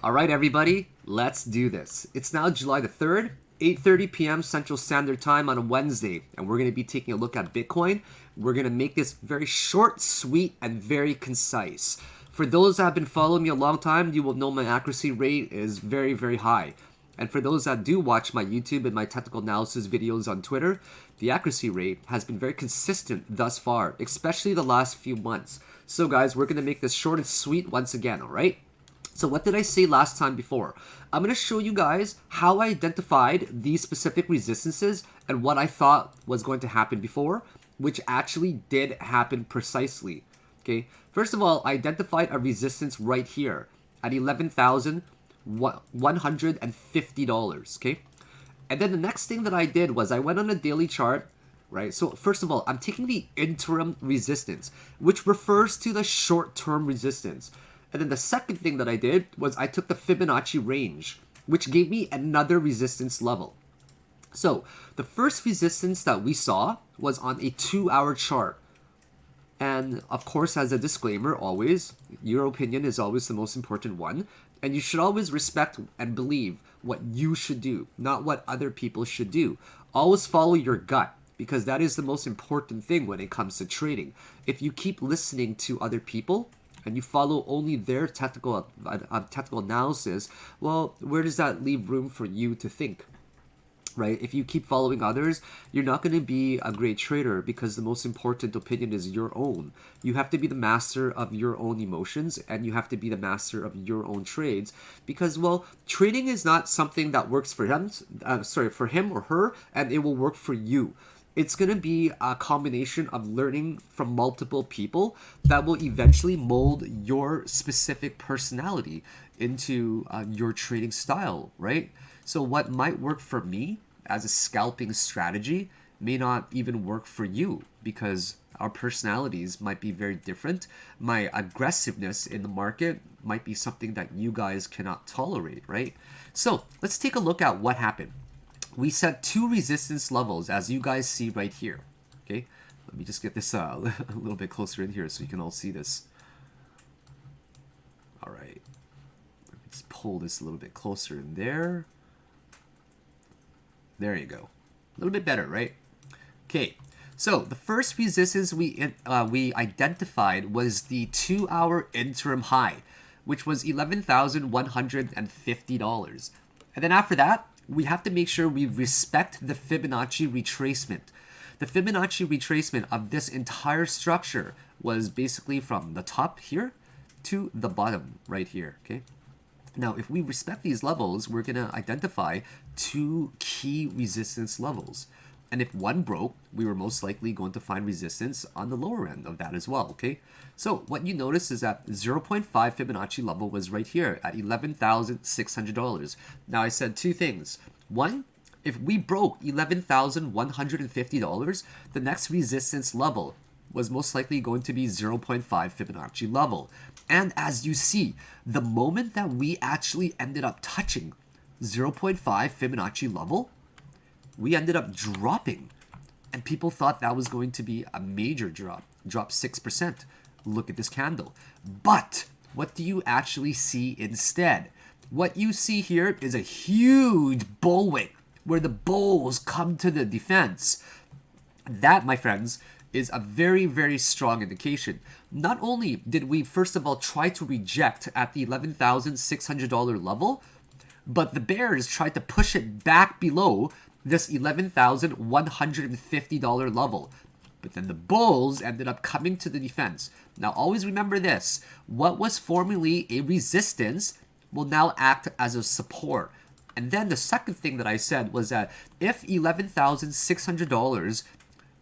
All right, everybody, let's do this. It's now July the 3rd, 8:30 p.m. Central Standard Time on a Wednesday, and we're going to be taking a look at Bitcoin. We're going to make this very short, sweet, and very concise. For those that have been following me a long time, you will know my accuracy rate is very, very high. And for those that do watch my YouTube and my technical analysis videos on Twitter, the accuracy rate has been very consistent thus far, especially the last few months. So guys, we're going to make this short and sweet once again, all right? So what did I say last time before? I'm going to show you guys how I identified these specific resistances and what I thought was going to happen before, which actually did happen precisely. Okay, first of all, I identified a resistance right here at $11,150, okay? And then the next thing that I did was I went on a daily chart, right? So first of all, I'm taking the interim resistance, which refers to the short-term resistance. And then the second thing that I did was I took the Fibonacci range, which gave me another resistance level. So the first resistance that we saw was on a 2-hour chart. And of course, as a disclaimer, always, your opinion is always the most important one. And you should always respect and believe what you should do, not what other people should do. Always follow your gut, because that is the most important thing when it comes to trading. If you keep listening to other people and you follow only their technical analysis, well, where does that leave room for you to think? Right? If you keep following others, you're not going to be a great trader, because the most important opinion is your own. You have to be the master of your own emotions, and you have to be the master of your own trades, because, well, trading is not something that works for him, for him or her, and it will work for you. It's going to be a combination of learning from multiple people that will eventually mold your specific personality into your trading style, right? So what might work for me as a scalping strategy may not even work for you, because our personalities might be very different. My aggressiveness in the market might be something that you guys cannot tolerate, right? So let's take a look at what happened. We set 2 resistance levels, as you guys see right here. Okay, let me just get this a little bit closer in here so you can all see this. All right, let's pull this a little bit closer in there. There you go. A little bit better, right? Okay, so the first resistance we identified was the 2-hour interim high, which was $11,150. And then after that, we have to make sure we respect the Fibonacci retracement. The Fibonacci retracement of this entire structure was basically from the top here to the bottom right here, okay? Now, if we respect these levels, we're going to identify 2 key resistance levels. And if one broke, we were most likely going to find resistance on the lower end of that as well, okay? So what you notice is that 0.5 Fibonacci level was right here at $11,600. Now, I said 2 things. One, if we broke $11,150, the next resistance level was most likely going to be 0.5 Fibonacci level. And as you see, the moment that we actually ended up touching 0.5 Fibonacci level, we ended up dropping. And people thought that was going to be a major drop. Drop 6%. Look at this candle. But what do you actually see instead? What you see here is a huge bullwhip where the bulls come to the defense. That, my friends, is a very, very strong indication. Not only did we, first of all, try to reject at the $11,600 level, but the bears tried to push it back below this $11,150 level. But then the bulls ended up coming to the defense. Now, always remember this. What was formerly a resistance will now act as a support. And then the second thing that I said was that if $11,600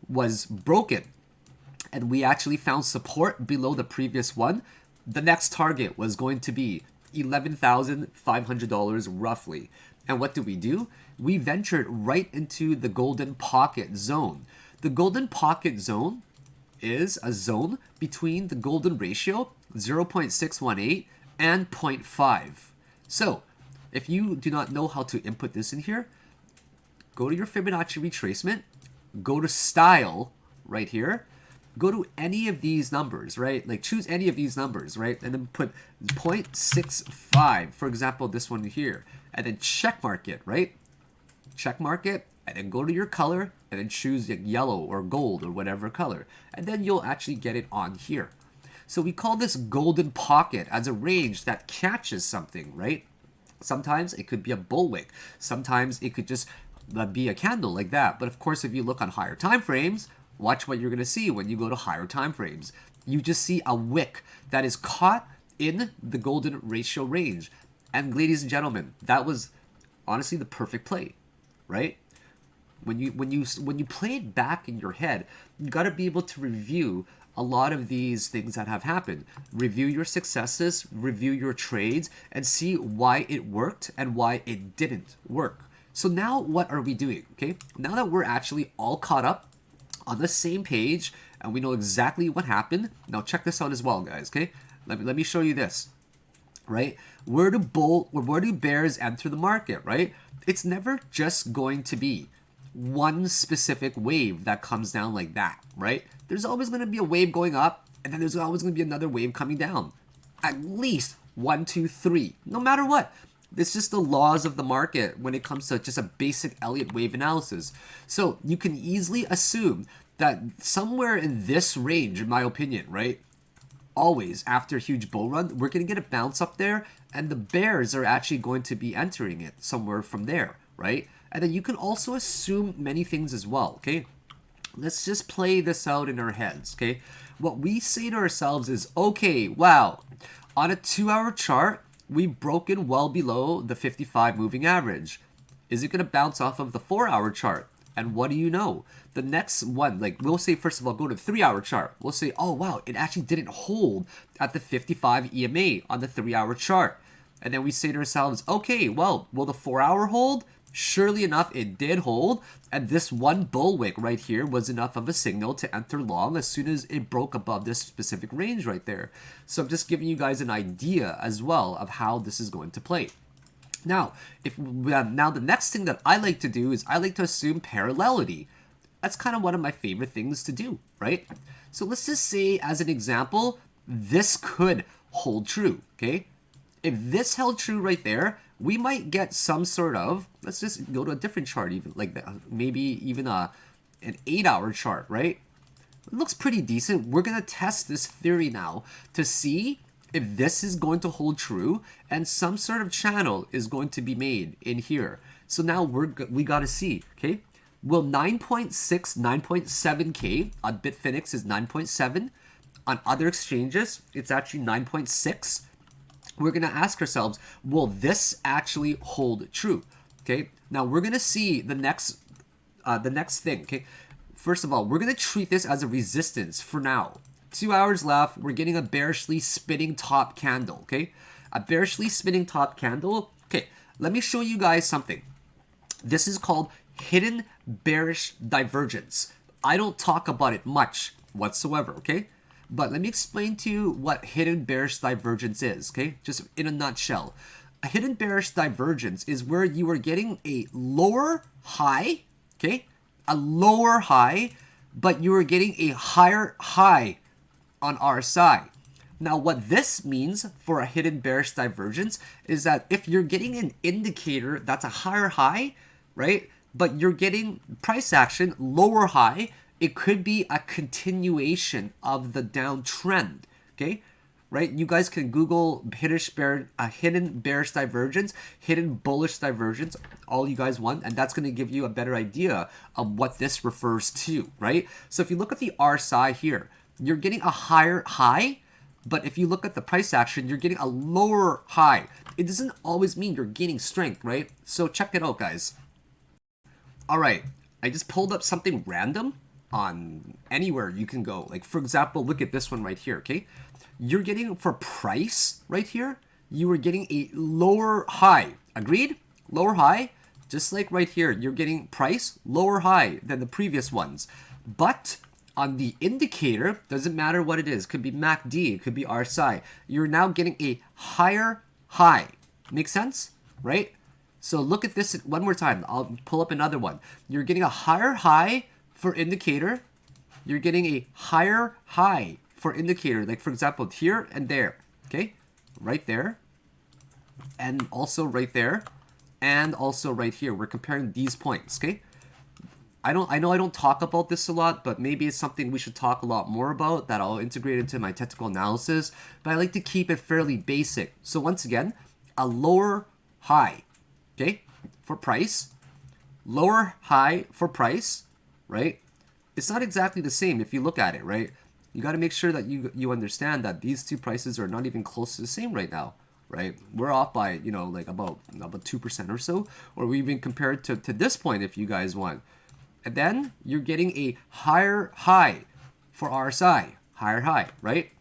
was broken and we actually found support below the previous one, the next target was going to be $11,500 roughly. And what do? We ventured right into the golden pocket zone. The golden pocket zone is a zone between the golden ratio 0.618 and 0.5. So if you do not know how to input this in here, go to your Fibonacci retracement, go to style right here, go to any of these numbers, right? Like choose any of these numbers, right? And then put 0.65, for example, this one here, and then check mark it, right? Check mark it, and then go to your color, and then choose like yellow or gold or whatever color. And then you'll actually get it on here. So we call this golden pocket as a range that catches something, right? Sometimes it could be a bullwhip. Sometimes it could just be a candle like that. But of course, if you look on higher time frames, watch what you're going to see when you go to higher time frames. You just see a wick that is caught in the golden ratio range. And ladies and gentlemen, that was honestly the perfect play, right? When you play it back in your head, you got to be able to review a lot of these things that have happened. Review your successes, review your trades, and see why it worked and why it didn't work. So now what are we doing? Okay, now that we're actually all caught up on the same page and we know exactly what happened, now check this out as well, guys. Okay, let me show you this. Right, where do bears enter the market? Right, it's never just going to be one specific wave that comes down like that, right? There's always going to be a wave going up, and then there's always going to be another wave coming down. At least 1, 2, 3, no matter what. It's just the laws of the market when it comes to just a basic Elliott wave analysis. So you can easily assume that somewhere in this range, in my opinion, right? Always after a huge bull run, we're going to get a bounce up there, and the bears are actually going to be entering it somewhere from there, right? And then you can also assume many things as well, okay? Let's just play this out in our heads, okay? What we say to ourselves is, okay, wow, on a 2-hour chart, we've broken well below the 55 moving average. Is it going to bounce off of the 4-hour chart? And what do you know? The next one, like we'll say, first of all, go to the 3-hour chart. We'll say, oh, wow, it actually didn't hold at the 55 EMA on the 3-hour chart. And then we say to ourselves, okay, well, will the 4-hour hold? Surely enough, it did hold, and this one bullwhip right here was enough of a signal to enter long as soon as it broke above this specific range right there. So I'm just giving you guys an idea as well of how this is going to play. Now, now the next thing that I like to do is I like to assume parallelity. That's kind of one of my favorite things to do, right? So let's just say, as an example, this could hold true, okay? If this held true right there, we might get some sort of, let's just go to a different chart, even like that, maybe even an 8-hour chart, right? It looks pretty decent. We're going to test this theory now to see if this is going to hold true and some sort of channel is going to be made in here. So now we got to see, okay? Will 9.6, 9.7K on Bitfinex is 9.7. On other exchanges, it's actually 9.6. We're going to ask ourselves, will this actually hold true? Okay, now we're going to see the next thing. Okay, first of all, we're going to treat this as a resistance for now. 2 hours left. We're getting a bearishly spinning top candle. Okay, a bearishly spinning top candle. Okay, let me show you guys something. This is called hidden bearish divergence. I don't talk about it much whatsoever. Okay. But let me explain to you what hidden bearish divergence is, okay? Just in a nutshell. A hidden bearish divergence is where you are getting a lower high, okay? A lower high, but you are getting a higher high on RSI. Now, what this means for a hidden bearish divergence is that if you're getting an indicator that's a higher high, right? But you're getting price action lower high, it could be a continuation of the downtrend, okay? Right? You guys can Google hidden bearish divergence, hidden bullish divergence, all you guys want, and that's going to give you a better idea of what this refers to, right? So if you look at the RSI here, you're getting a higher high, but if you look at the price action, you're getting a lower high. It doesn't always mean you're gaining strength, right? So check it out, guys. All right, I just pulled up something random on anywhere you can go. Like, for example, look at this one right here, okay? You're getting, for price right here, you are getting a lower high. Agreed? Lower high. Just like right here, you're getting price lower high than the previous ones. But on the indicator, doesn't matter what it is. Could be MACD, it could be RSI. You're now getting a higher high. Make sense? Right? So look at this one more time. I'll pull up another one. You're getting a higher high for indicator, you're getting a higher high for indicator, like for example, here and there, okay? Right there, and also right there, and also right here. We're comparing these points, okay? I know I don't talk about this a lot, but maybe it's something we should talk a lot more about that I'll integrate into my technical analysis, but I like to keep it fairly basic. So once again, a lower high, okay, for price, lower high for price, right? It's not exactly the same if you look at it, right? You got to make sure that you understand that these two prices are not even close to the same right now, right? We're off by, you know, like about 2% or so, or we even compared to this point if you guys want. And then you're getting a higher high for RSI, higher high, right?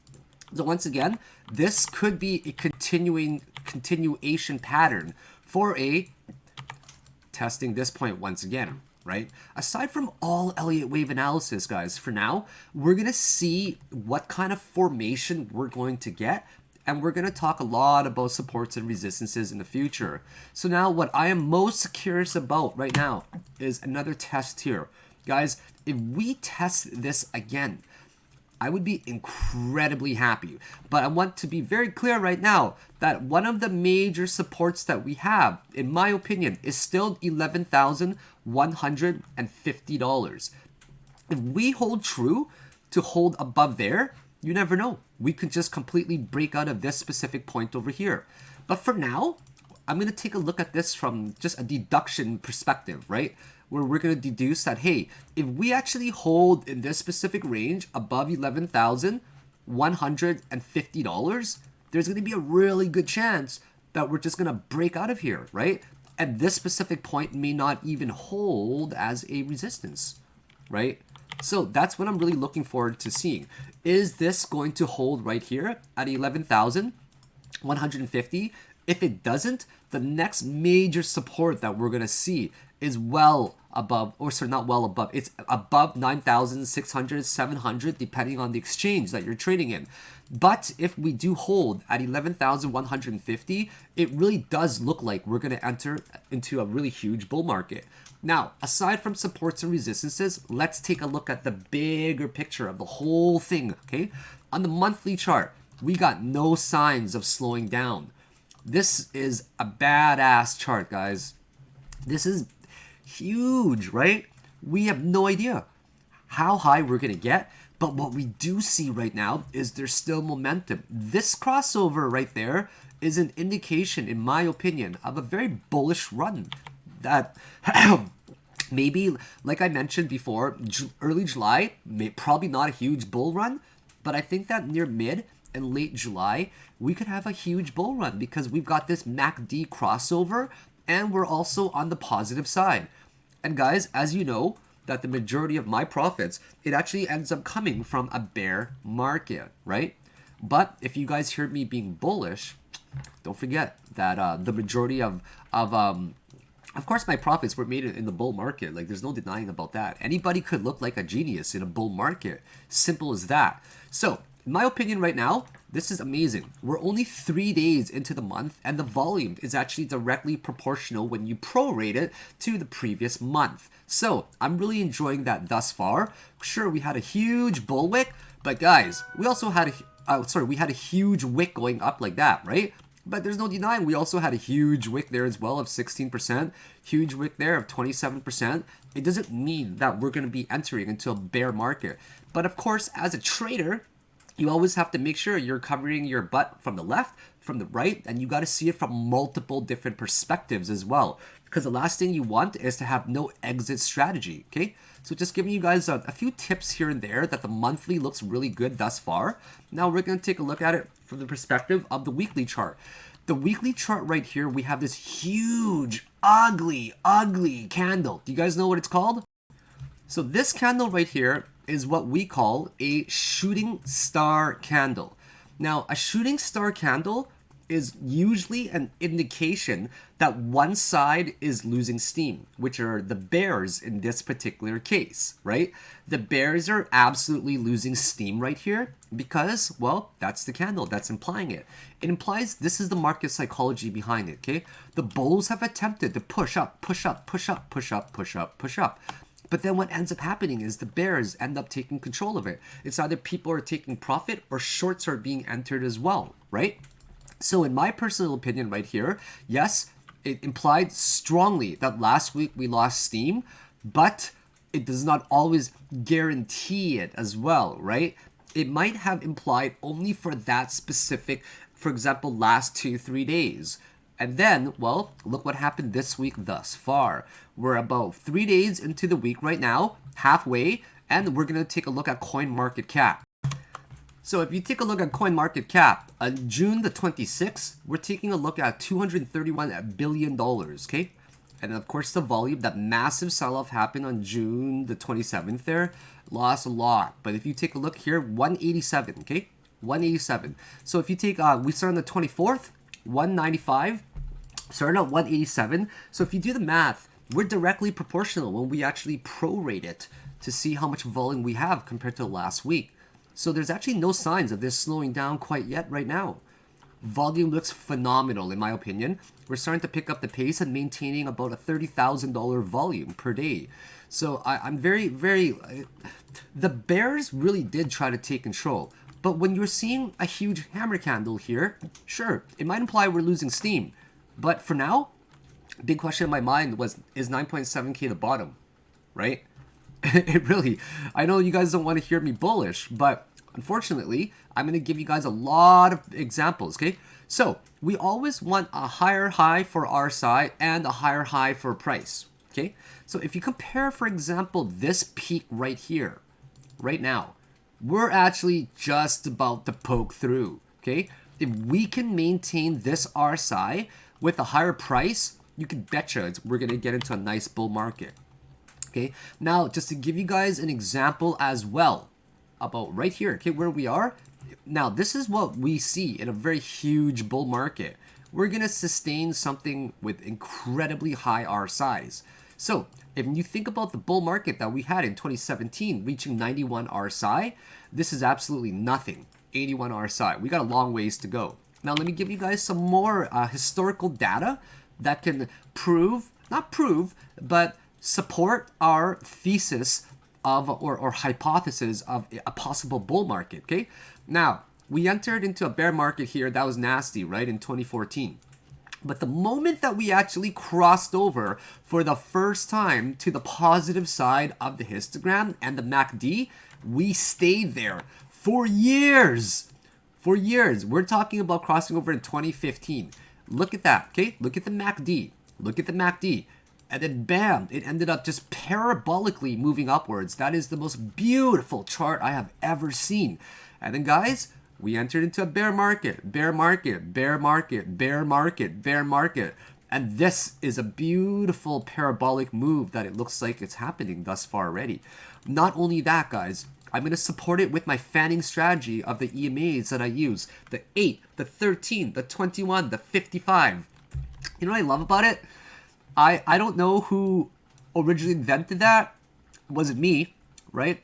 So once again, this could be a continuation pattern for a testing this point once again, right? Aside from all Elliott wave analysis, guys, for now, we're going to see what kind of formation we're going to get, and we're going to talk a lot about supports and resistances in the future. So now what I am most curious about right now is another test here. Guys, if we test this again, I would be incredibly happy. But I want to be very clear right now that one of the major supports that we have, in my opinion, is still $11,150. If we hold true to hold above there, you never know. We could just completely break out of this specific point over here. But for now, I'm going to take a look at this from just a deduction perspective, right? Where we're going to deduce that, hey, if we actually hold in this specific range above $11,150, there's going to be a really good chance that we're just going to break out of here, right? And this specific point may not even hold as a resistance, right? So that's what I'm really looking forward to seeing. Is this going to hold right here at 11,150? If it doesn't, the next major support that we're going to see is well above, or sorry, not well above, it's above 9,600, 700, depending on the exchange that you're trading in. But if we do hold at 11,150, it really does look like we're going to enter into a really huge bull market. Now, aside from supports and resistances, let's take a look at the bigger picture of the whole thing, okay? On the monthly chart, we got no signs of slowing down. This is a badass chart, guys. This is huge, right? We have no idea how high we're going to get, but what we do see right now is there's still momentum. This crossover right there is an indication, in my opinion, of a very bullish run. That maybe, like I mentioned before, early July, probably not a huge bull run, but I think that near mid and late July, we could have a huge bull run because we've got this MACD crossover and we're also on the positive side. And guys, as you know, that the majority of my profits, it actually ends up coming from a bear market, right? But if you guys hear me being bullish, don't forget that the majority of course, my profits were made in the bull market. Like, there's no denying about that. Anybody could look like a genius in a bull market. Simple as that. So, in my opinion right now, this is amazing. We're only 3 days into the month, and the volume is actually directly proportional when you prorate it to the previous month. So, I'm really enjoying that thus far. Sure, we had a huge bull wick, but guys, we also had we had a huge wick going up like that, right? But there's no denying we also had a huge wick there as well of 16%, huge wick there of 27%. It doesn't mean that we're going to be entering into a bear market. But of course, as a trader, you always have to make sure you're covering your butt from the left, from the right, and you got to see it from multiple different perspectives as well. Because the last thing you want is to have no exit strategy, okay? So just giving you guys a few tips here and there that the monthly looks really good thus far. Now we're going to take a look at it from the perspective of the weekly chart. The weekly chart right here, we have this huge, ugly candle. Do you guys know what it's called? So this candle right here is what we call a shooting star candle. Now, a shooting star candle is usually an indication that one side is losing steam, which are the bears in this particular case, right? The bears are absolutely losing steam right here because, well, that's the candle that's implying it. It implies this is the market psychology behind it, okay? The bulls have attempted to push up, push up, push up, push up, push up, push up. But then what ends up happening is the bears end up taking control of it. It's either people are taking profit or shorts are being entered as well, right? So in my personal opinion right here, yes, it implied strongly that last week we lost steam, but it does not always guarantee it as well, right? It might have implied only for that specific, for example, last 2-3 days. And then, well, look what happened this week thus far. We're about 3 days into the week right now, halfway, and we're going to take a look at CoinMarketCap. So if you take a look at CoinMarketCap, on June the 26th, we're taking a look at $231 billion, okay? And of course, the volume, that massive sell-off happened on June the 27th there, lost a lot. But if you take a look here, 187, okay? 187. So if you take, we started on the 24th, 195, started at 187. So if you do the math, we're directly proportional when we actually prorate it to see how much volume we have compared to last week. So there's actually no signs of this slowing down quite yet right now. Volume looks phenomenal in my opinion. We're starting to pick up the pace and maintaining about a $30,000 volume per day. So I'm very, the bears really did try to take control. But when you're seeing a huge hammer candle here, sure, it might imply we're losing steam. But for now, big question in my mind was, is 9.7K the bottom, right? It really, I know you guys don't want to hear me bullish, but unfortunately, I'm going to give you guys a lot of examples, okay? So, we always want a higher high for our side and a higher high for price, okay? So, if you compare, for example, this peak right here, right now, we're actually just about to poke through, okay? If we can maintain this RSI with a higher price, you can betcha we're going to get into a nice bull market. Okay, now just to give you guys an example as well about right here, okay, where we are. Now, this is what we see in a very huge bull market. We're going to sustain something with incredibly high RSIs. So, if you think about the bull market that we had in 2017, reaching 91 RSI, this is absolutely nothing. 81 RSI. We got a long ways to go. Now, let me give you guys some more historical data that can but support our thesis of or hypothesis of a possible bull market, okay? Now, we entered into a bear market here that was nasty, right, in 2014. But the moment that we actually crossed over for the first time to the positive side of the histogram and the MACD, we stayed there for years. For years. We're talking about crossing over in 2015. Look at that, okay? Look at the MACD. Look at the MACD. And then bam, it ended up just parabolically moving upwards. That is the most beautiful chart I have ever seen. And then guys, we entered into a bear market, bear market, bear market, bear market, bear market. And this is a beautiful parabolic move that it looks like it's happening thus far already. Not only that, guys, I'm going to support it with my fanning strategy of the EMAs that I use. The 8, the 13, the 21, the 55. You know what I love about it? I don't know who originally invented that. It wasn't me, right?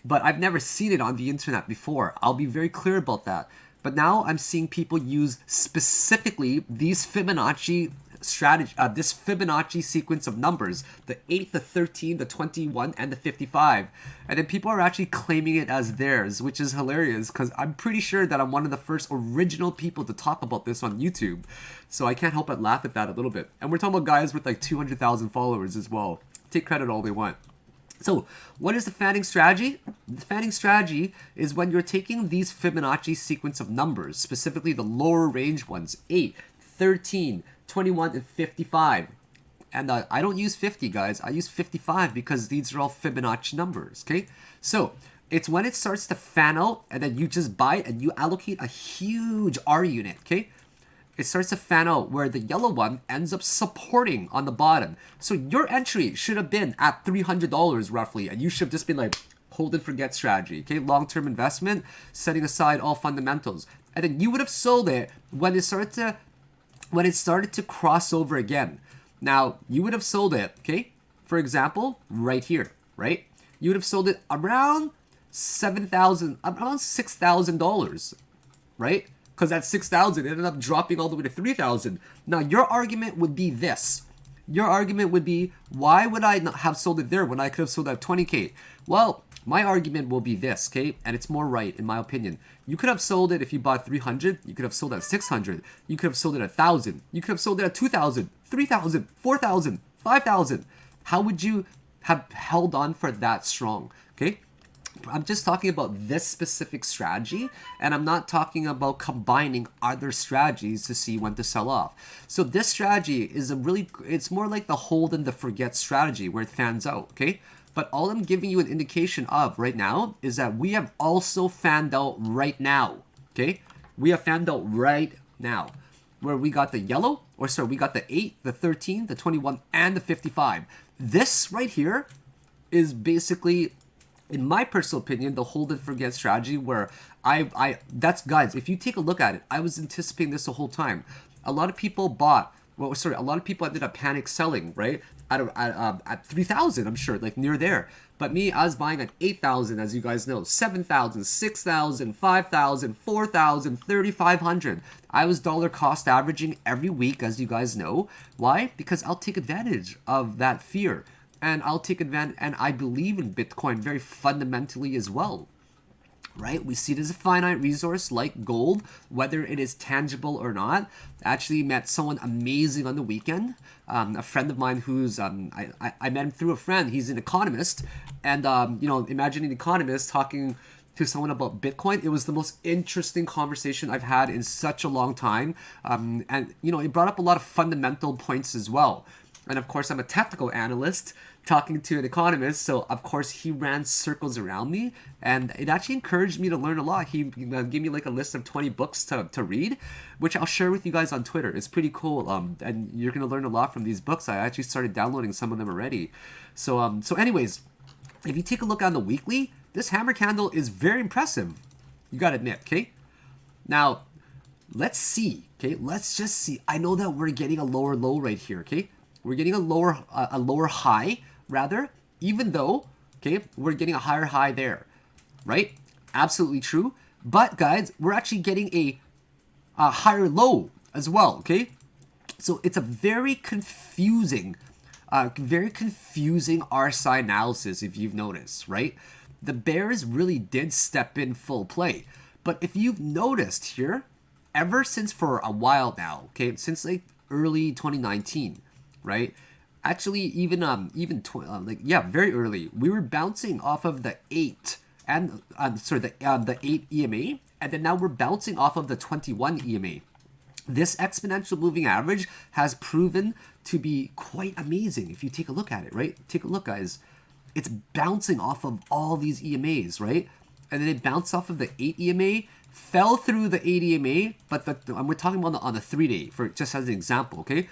But I've never seen it on the internet before. I'll be very clear about that. But now I'm seeing people use specifically these Fibonacci strategy, this Fibonacci sequence of numbers, the 8, the 13, the 21, and the 55. And then people are actually claiming it as theirs, which is hilarious because I'm pretty sure that I'm one of the first original people to talk about this on YouTube. So I can't help but laugh at that a little bit. And we're talking about guys with like 200,000 followers as well. Take credit all they want. So what is the fanning strategy? The fanning strategy is when you're taking these Fibonacci sequence of numbers, specifically the lower range ones, 8, 13, 21, and 55. And I don't use 50, guys. I use 55 because these are all Fibonacci numbers, okay? So it's when it starts to fan out and then you just buy it and you allocate a huge R unit, okay? It starts to fan out where the yellow one ends up supporting on the bottom. So your entry should have been at $300 roughly, and you should have just been like, hold and forget strategy, okay? Long-term investment, setting aside all fundamentals. And then you would have sold it when it started to cross over again. Now, you would have sold it, okay? For example, right here, right? You would have sold it around $6,000, right? Because at $6,000, it ended up dropping all the way to $3,000. Now, your argument would be this. Your argument would be, why would I not have sold it there when I could have sold it at 20K? Well, my argument will be this, okay? And it's more right, in my opinion. You could have sold it if you bought 300. You could have sold it at 600. You could have sold it at 1,000. You could have sold it at 2,000, 3,000, 4,000, 5,000. How would you have held on for that strong, okay? I'm just talking about this specific strategy, and I'm not talking about combining other strategies to see when to sell off. So this strategy is it's more like the hold and the forget strategy where it fans out, okay? But all I'm giving you an indication of right now is that we have also fanned out right now, okay? We have fanned out right now, where we got the yellow, we got the 8, the 13, the 21, and the 55. This right here is basically, in my personal opinion, the hold and forget strategy where that's, guys, if you take a look at it, I was anticipating this the whole time. A lot of people ended up panic selling, right? At 3,000, I'm sure, like near there. But me, I was buying at 8,000, as you guys know, 7,000, 6,000, 5,000, 4,000, 3,500. I was dollar cost averaging every week, as you guys know. Why? Because I'll take advantage of that fear. And I'll take advantage, and I believe in Bitcoin very fundamentally as well, right? We see it as a finite resource like gold, whether it is tangible or not. I actually met someone amazing on the weekend, a friend of mine who's, I met him through a friend. He's an economist, and, imagine an economist talking to someone about Bitcoin. It was the most interesting conversation I've had in such a long time, and, it brought up a lot of fundamental points as well. And of course, I'm a technical analyst talking to an economist, so of course he ran circles around me, and it actually encouraged me to learn a lot. He gave me like a list of 20 books to read, which I'll share with you guys on Twitter. It's pretty cool, and you're gonna learn a lot from these books. I actually started downloading some of them already. So anyways, if you take a look on the weekly, this hammer candle is very impressive. You gotta admit, okay? Now, let's see, okay? Let's just see. I know that we're getting a lower low right here, okay? We're getting a lower high, rather, even though, okay, we're getting a higher high there, right? Absolutely true. But, guys, we're actually getting a higher low as well, okay? So it's a very confusing RSI analysis, if you've noticed, right? The bears really did step in full play. But if you've noticed here, ever since for a while now, okay, since like early 2019, right? Actually, very early, we were bouncing off of the 8 and the 8 EMA, and then now we're bouncing off of the 21 EMA. This exponential moving average has proven to be quite amazing. If you take a look at it, right? Take a look, guys. It's bouncing off of all these EMAs, right? And then it bounced off of the 8 EMA, fell through the 8 EMA, but we're talking about on the 3-day, for just as an example, okay?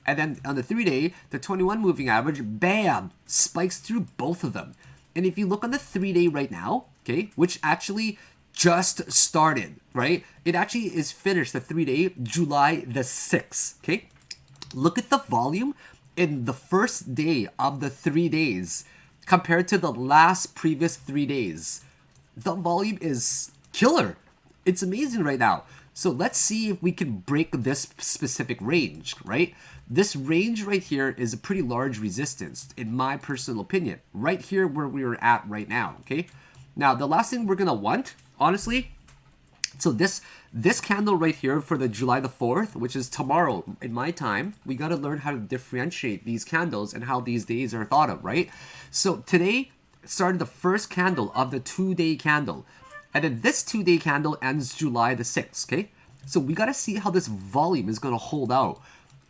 And then on the 3-day, the 21 moving average, bam, spikes through both of them. And if you look on the 3-day right now, okay, which actually just started, right? It actually is finished, the 3-day, July the 6th, okay? Look at the volume in the first day of the 3 days compared to the last previous 3 days. The volume is killer. It's amazing right now. So let's see if we can break this specific range, right? This range right here is a pretty large resistance, in my personal opinion, right here where we are at right now, okay? Now, the last thing we're going to want, honestly, so this candle right here for the July the 4th, which is tomorrow in my time, we got to learn how to differentiate these candles and how these days are thought of, right? So today started the first candle of the 2-day candle. And then this 2-day candle ends July the 6th, okay? So we got to see how this volume is going to hold out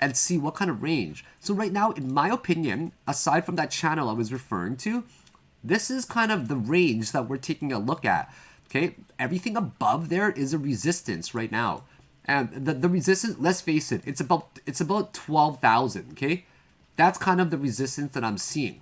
and see what kind of range. So right now, in my opinion, aside from that channel I was referring to, this is kind of the range that we're taking a look at, okay? Everything above there is a resistance right now. And the resistance, let's face it, it's about 12,000, okay? That's kind of the resistance that I'm seeing.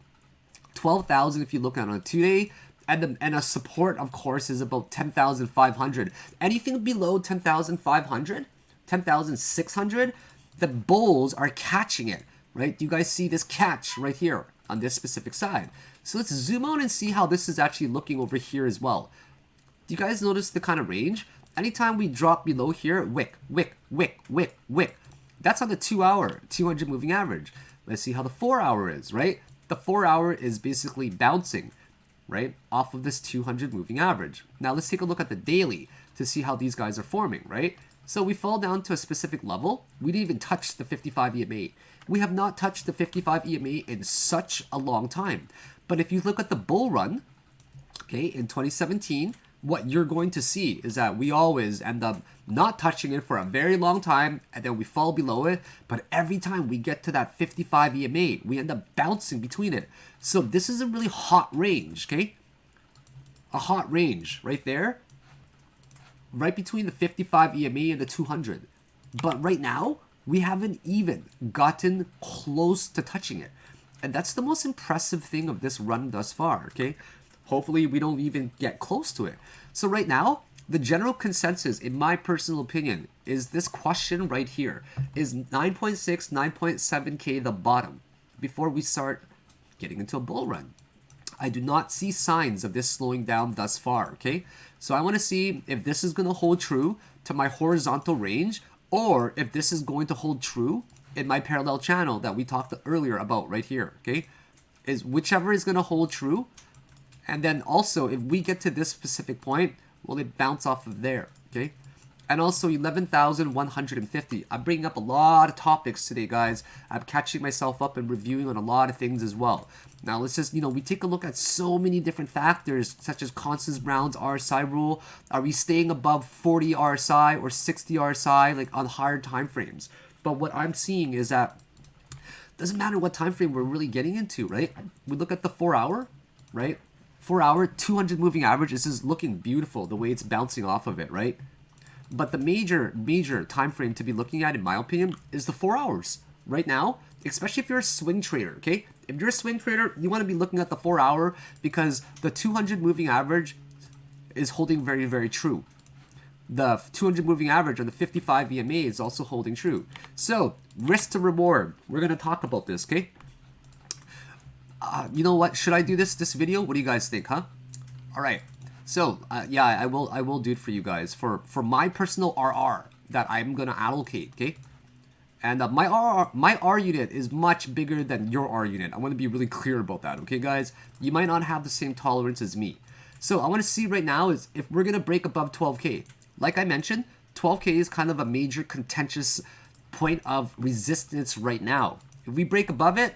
12,000 if you look at it on a 2-day, and a support, of course, is about 10,500. Anything below 10,500, 10,600, the bulls are catching it, right? Do you guys see this catch right here on this specific side? So let's zoom out and see how this is actually looking over here as well. Do you guys notice the kind of range? Anytime we drop below here, wick, wick, wick, wick, wick. That's on the 2-hour, 200 moving average. Let's see how the 4-hour is, right? The 4-hour is basically bouncing, right, off of this 200 moving average. Now let's take a look at the daily to see how these guys are forming, right? So we fall down to a specific level. We didn't even touch the 55 EMA. We have not touched the 55 EMA in such a long time. But if you look at the bull run, okay, in 2017, what you're going to see is that we always end up not touching it for a very long time, and then we fall below it. But every time we get to that 55 EMA, we end up bouncing between it. So this is a really hot range, okay? A hot range right there, right between the 55 EMA and the 200. But right now, we haven't even gotten close to touching it. And that's the most impressive thing of this run thus far, okay? Hopefully we don't even get close to it. So right now, the general consensus, in my personal opinion, is this question right here. Is 9.6, 9.7K the bottom before we start getting into a bull run? I do not see signs of this slowing down thus far, okay? So I want to see if this is going to hold true to my horizontal range, or if this is going to hold true in my parallel channel that we talked earlier about right here, okay? Is whichever is going to hold true. And then also, if we get to this specific point, will it bounce off of there, okay? And also 11,150. I'm bringing up a lot of topics today, guys. I'm catching myself up and reviewing on a lot of things as well. Now, let's just, we take a look at so many different factors, such as Constance Brown's RSI rule. Are we staying above 40 RSI or 60 RSI, like on higher time frames? But what I'm seeing is that doesn't matter what time frame we're really getting into, right? We look at the 4-hour, right? 4-hour, 200 moving average. This is looking beautiful, the way it's bouncing off of it, right? But the major time frame to be looking at, in my opinion, is the 4 hours. Right now, especially if you're a swing trader, okay? If you're a swing trader, you want to be looking at the 4-hour because the 200 moving average is holding very, very true. The 200 moving average on the 55 EMA is also holding true. So, risk to reward. We're going to talk about this, okay? You know what? Should I do this video? What do you guys think, huh? All right. So, yeah, I will do it for you guys for my personal RR that I'm going to allocate, okay? And my R unit is much bigger than your R unit. I want to be really clear about that, okay, guys? You might not have the same tolerance as me. So, I want to see right now is if we're going to break above 12K. Like I mentioned, 12K is kind of a major contentious point of resistance right now. If we break above it,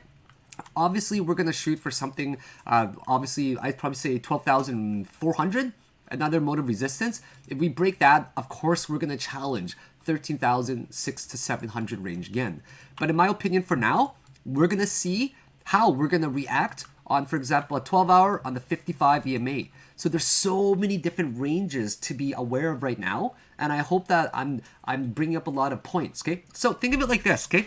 obviously we're going to shoot for something, obviously I'd probably say 12,400, another mode of resistance. If we break that, of course we're going to challenge 13,600 to 700 range again. But in my opinion for now, we're going to see how we're going to react on, for example, a 12-hour on the 55 EMA. So there's so many different ranges to be aware of right now, and I hope that I'm bringing up a lot of points, okay? So think of it like this, okay?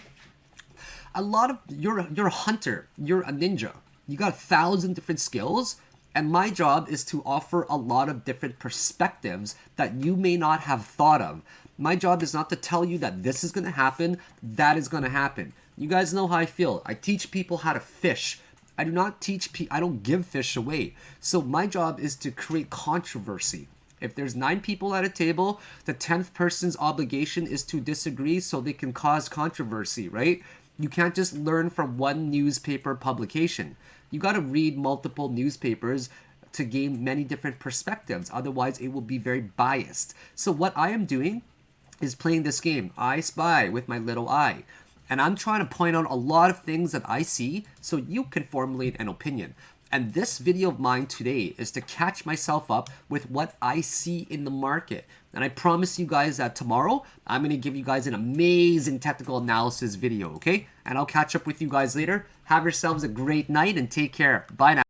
You're a hunter, you're a ninja. You got 1,000 different skills, and my job is to offer a lot of different perspectives that you may not have thought of. My job is not to tell you that this is going to happen, that is going to happen. You guys know how I feel. I teach people how to fish. I don't give fish away. So my job is to create controversy. If there's 9 people at a table, the 10th person's obligation is to disagree so they can cause controversy, right? You can't just learn from one newspaper publication. You got to read multiple newspapers to gain many different perspectives. Otherwise, it will be very biased. So what I am doing is playing this game, I Spy, with my little eye. And I'm trying to point out a lot of things that I see so you can formulate an opinion. And this video of mine today is to catch myself up with what I see in the market. And I promise you guys that tomorrow, I'm going to give you guys an amazing technical analysis video, okay? And I'll catch up with you guys later. Have yourselves a great night and take care. Bye now.